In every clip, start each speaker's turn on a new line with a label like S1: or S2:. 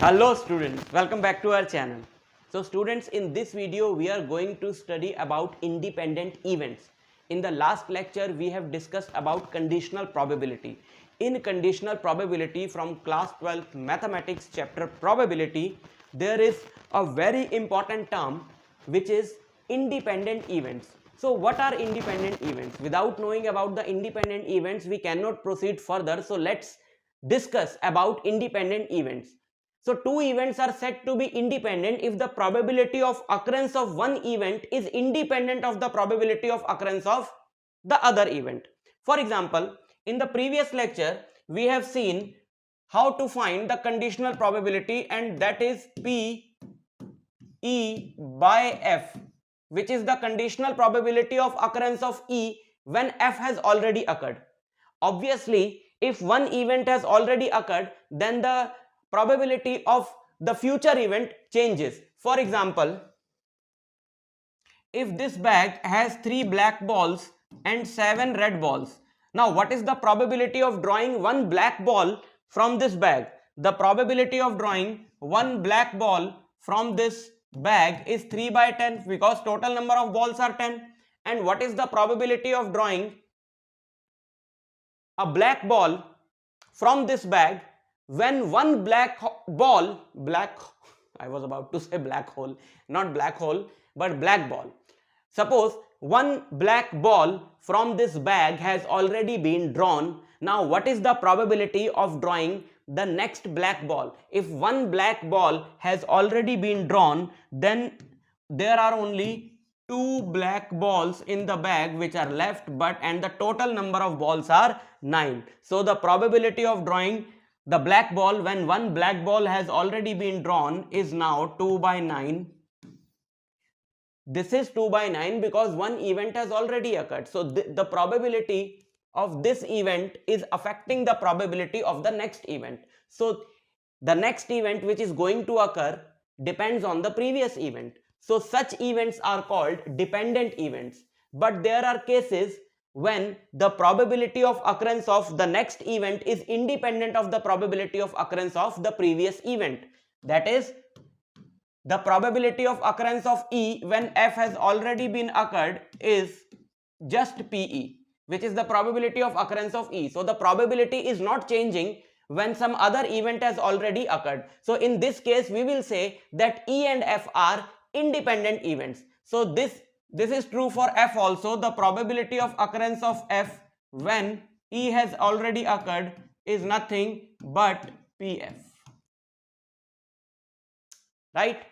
S1: Hello students, welcome back to our channel. So students, in this video we are going to study about independent events. In the last lecture we have discussed about conditional probability. In conditional probability from class 12 mathematics chapter probability, there is a very important term which is independent events. So what are independent events? Without knowing about the independent events we cannot proceed further. So let's discuss about independent events. So two events are said to be independent if the probability of occurrence of one event is independent of the probability of occurrence of the other event. For example, in the previous lecture, we have seen how to find the conditional probability, and that is P E by F, which is the conditional probability of occurrence of E when F has already occurred. Obviously, if one event has already occurred, then the probability of the future event changes. For example, if this bag has 3 black balls and 7 red balls, now what is the probability of drawing one black ball from this bag? The probability of drawing one black ball from this bag is 3 by 10 because total number of balls are 10. And what is the probability of drawing a black ball from this bag when one black ball, I was about to say black hole, not black hole, but black ball. Suppose one black ball from this bag has already been drawn. Now what is the probability of drawing the next black ball? If one black ball has already been drawn, then there are only 2 black balls in the bag which are left, and the total number of balls are 9. So the probability of drawing the black ball when one black ball has already been drawn is now 2 by 9. This is 2 by 9 because one event has already occurred. So the probability of this event is affecting the probability of the next event. So the next event which is going to occur depends on the previous event. So such events are called dependent events. But there are cases when the probability of occurrence of the next event is independent of the probability of occurrence of the previous event. That is, the probability of occurrence of E when F has already been occurred is just PE, which is the probability of occurrence of E. So the probability is not changing when some other event has already occurred. So in this case we will say that E and F are independent events. So this is true for F also. The probability of occurrence of F when E has already occurred is nothing but PF. Right?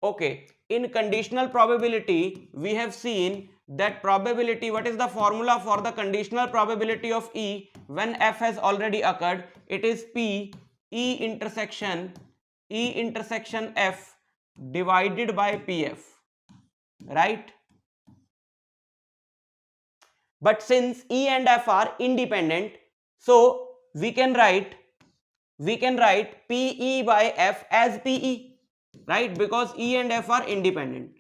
S1: Okay. In conditional probability, we have seen that probability, what is the formula for the conditional probability of E when F has already occurred? It is P E intersection F divided by PF. Right? But since E and F are independent, so we can write PE by F as PE, right? Because E and F are independent,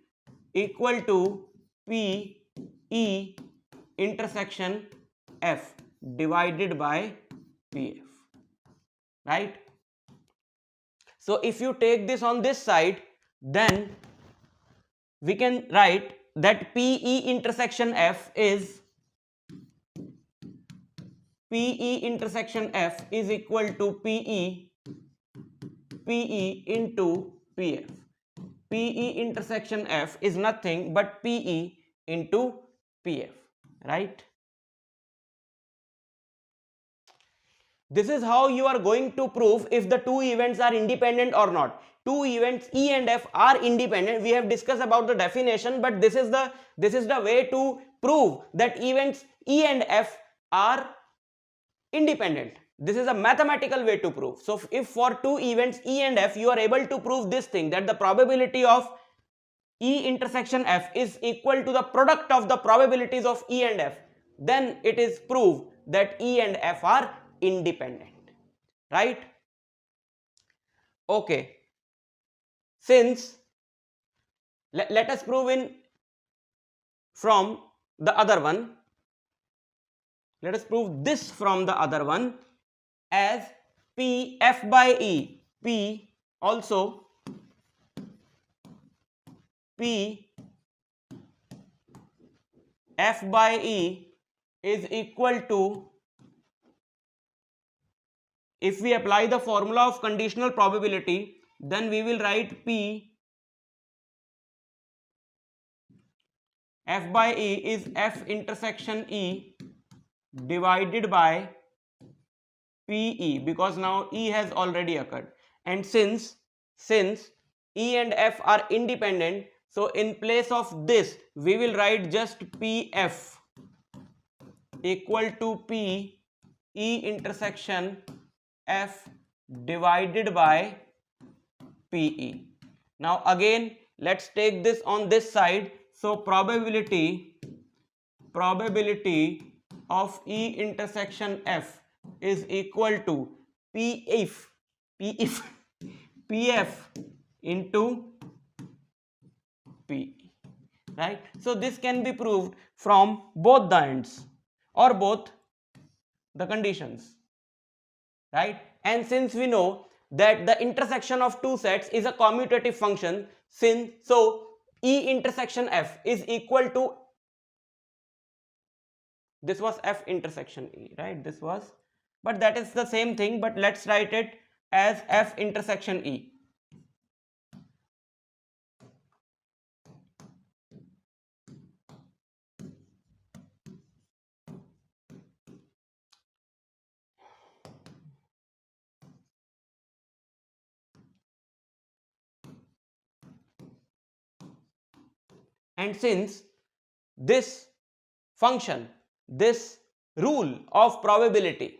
S1: equal to PE intersection F divided by PF, right? So if you take this on this side, then we can write that PE intersection F is equal to PE into PF. PE intersection F is nothing but PE into PF, right? This is how you are going to prove if the two events are independent or not. Two events E and F are independent. We have discussed about the definition, but this is the way to prove that events E and F are independent. This is a mathematical way to prove. So if for two events E and F you are able to prove this thing, that the probability of E intersection F is equal to the product of the probabilities of E and F, then it is proved that E and F are independent, right? Okay, since let us prove from the other one. Let us prove this from the other one as P F by E. P Also P F by E is equal to, if we apply the formula of conditional probability, then we will write P F by E is F intersection E divided by PE, because now E has already occurred, and since E and F are independent, so in place of this we will write just PF equal to P E intersection F divided by PE. Now again let's take this on this side. So probability of E intersection F is equal to PF into PE, right? So this can be proved from both the ends or both the conditions, right? And since we know that the intersection of two sets is a commutative function, so E intersection F is equal to, this was F intersection E, right? This was, but that is the same thing, but let's write it as F intersection E. And since this function, this rule of probability,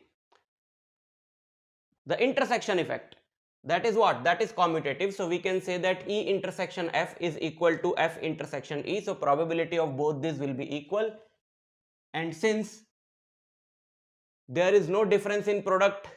S1: the intersection effect, that is what? That is commutative. So we can say that E intersection F is equal to F intersection E. So probability of both these will be equal. And since there is no difference in product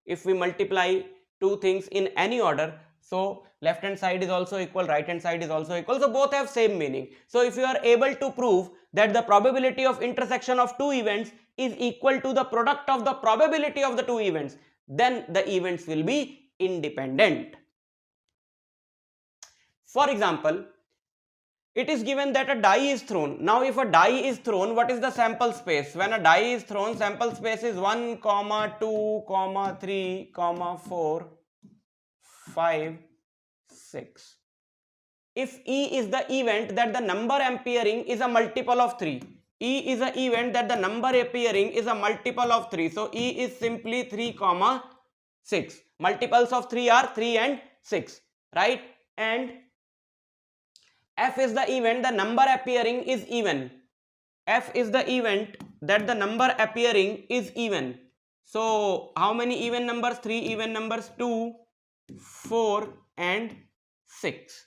S1: if we multiply two things in any order, so left hand side is also equal, right hand side is also equal, so both have same meaning. So if you are able to prove that the probability of intersection of two events is equal to the product of the probability of the two events, then the events will be independent. For example, it is given that a die is thrown. Now if a die is thrown, what is the sample space? When a die is thrown, sample space is 1, 2, 3, 4, 5, 6. If E is the event that the number appearing is a multiple of 3, E is an event that the number appearing is a multiple of 3. So E is simply 3, 6. Multiples of 3 are 3 and 6, right? And F is the event the number appearing is even. F is the event that the number appearing is even. So how many even numbers? 3 even numbers, 2, 4 and 6.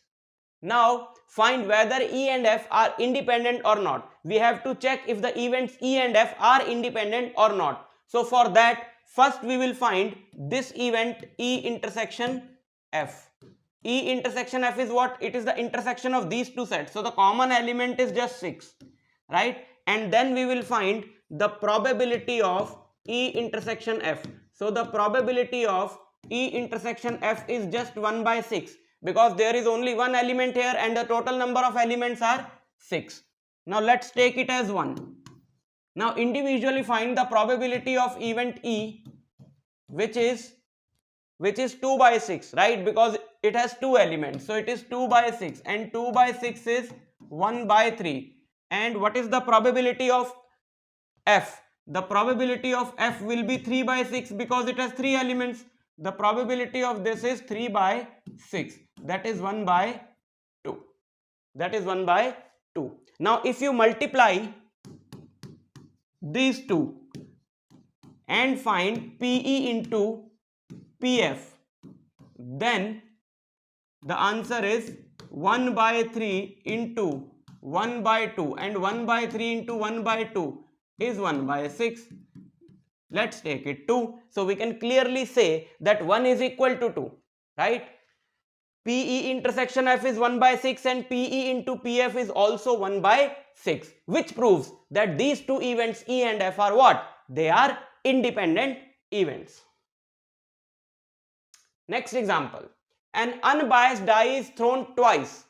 S1: Now find whether E and F are independent or not. We have to check if the events E and F are independent or not. So for that, first we will find this event E intersection F. E intersection F is what? It is the intersection of these two sets. So the common element is just 6, right? And then we will find the probability of E intersection F. So the probability of E intersection F is just 1 by 6, because there is only one element here and the total number of elements are 6. Now let's take it as 1. Now individually find the probability of event E, which is 2 by 6, right? Because it has two elements. So it is 2 by 6 and 2 by 6 is 1 by 3. And what is the probability of F? The probability of F will be 3 by 6 because it has 3 elements. The probability of this is 3 by 6. That is 1 by 2. That is 1 by 2. Now if you multiply these two and find PE into PF, then the answer is 1 by 3 into 1 by 2, and 1 by 3 into 1 by 2 is 1 by 6. Let's take it 2. So we can clearly say that 1 is equal to 2, right? PE intersection F is 1 by 6 and PE into PF is also 1 by 6, which proves that these two events E and F are what? They are independent events. Next example. an unbiased die is thrown twice.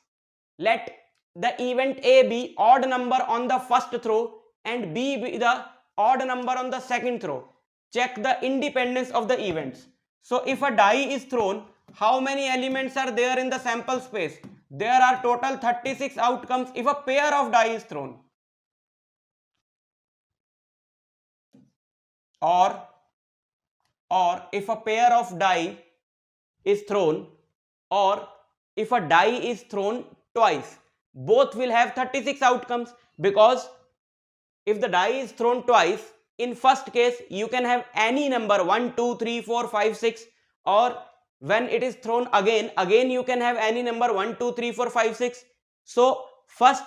S1: Let the event A be odd number on the first throw and B be the odd number on the second throw. Check the independence of the events. So if a die is thrown, how many elements are there in the sample space? There are total 36 outcomes if a pair of die is thrown. Or if a pair of die is thrown, or if a die is thrown twice, both will have 36 outcomes, because if the die is thrown twice, in first case you can have any number 1, 2, 3, 4, 5, 6, or when it is thrown again you can have any number 1, 2, 3, 4, 5, 6. So first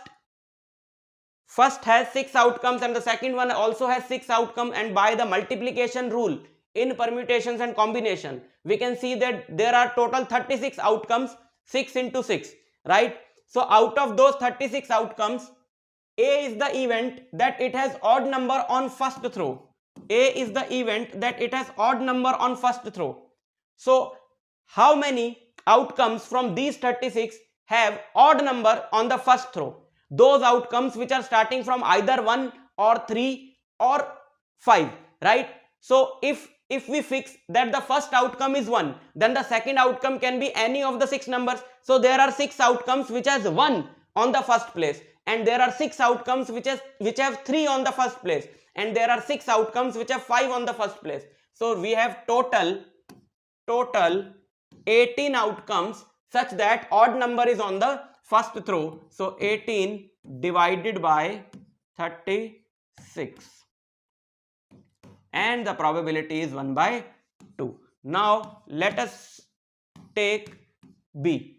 S1: has 6 outcomes and the second one also has 6 outcomes, and by the multiplication rule in permutations and combination we can see that there are total 36 outcomes, 6 into 6, right? So out of those 36 outcomes, A is the event that it has odd number on first throw. A is the event that it has odd number on first throw. So how many outcomes from these 36 have odd number on the first throw? Those outcomes which are starting from either 1 or 3 or 5, right? So if we fix that the first outcome is 1, then the second outcome can be any of the 6 numbers. So there are 6 outcomes which has 1 on the first place, and there are 6 outcomes which have 3 on the first place, and there are 6 outcomes which have 5 on the first place. So we have total 18 outcomes such that odd number is on the first throw. So 18 divided by 36, and the probability is 1 by 2. Now let us take B.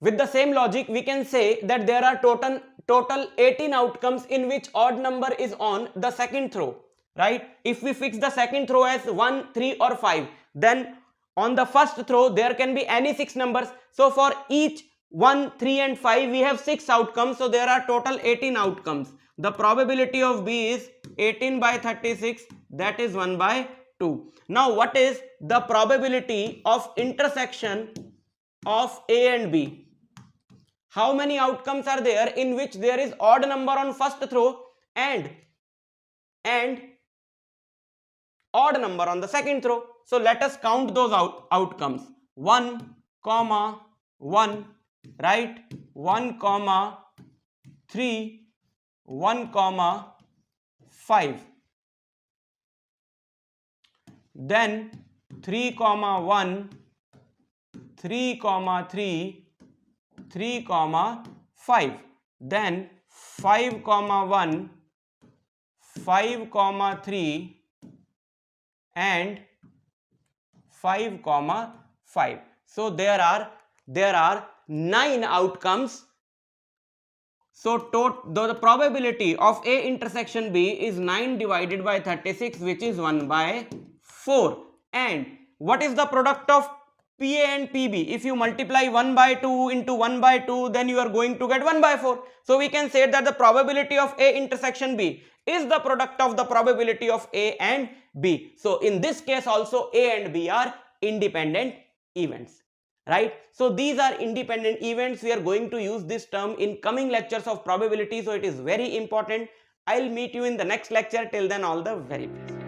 S1: With the same logic, we can say that there are total 18 outcomes in which odd number is on the second throw, right? If we fix the second throw as 1, 3 or 5, then on the first throw there can be any 6 numbers. So for each 1, 3 and 5 we have 6 outcomes, so there are total 18 outcomes. The probability of B is 18 by 36, that is 1 by 2. Now what is the probability of intersection of A and B? How many outcomes are there in which there is odd number on first throw and odd number on the second throw? So let us count those outcomes. 1, 1, right? 1, 3, 1, 5. Then 3, 1, 3, 3, 3, 5. Then 5, 1, 5, 3 and 5, 5. So there are 9 outcomes. So the probability of A intersection B is 9 divided by 36, which is 1 by 4. And what is the product of PA and PB? If you multiply 1 by 2 into 1 by 2, then you are going to get 1 by 4. So we can say that the probability of A intersection B is the product of the probability of A and B. So in this case also A and B are independent events, right? So these are independent events. We are going to use this term in coming lectures of probability, so it is very important. I'll meet you in the next lecture. Till then, all the very best.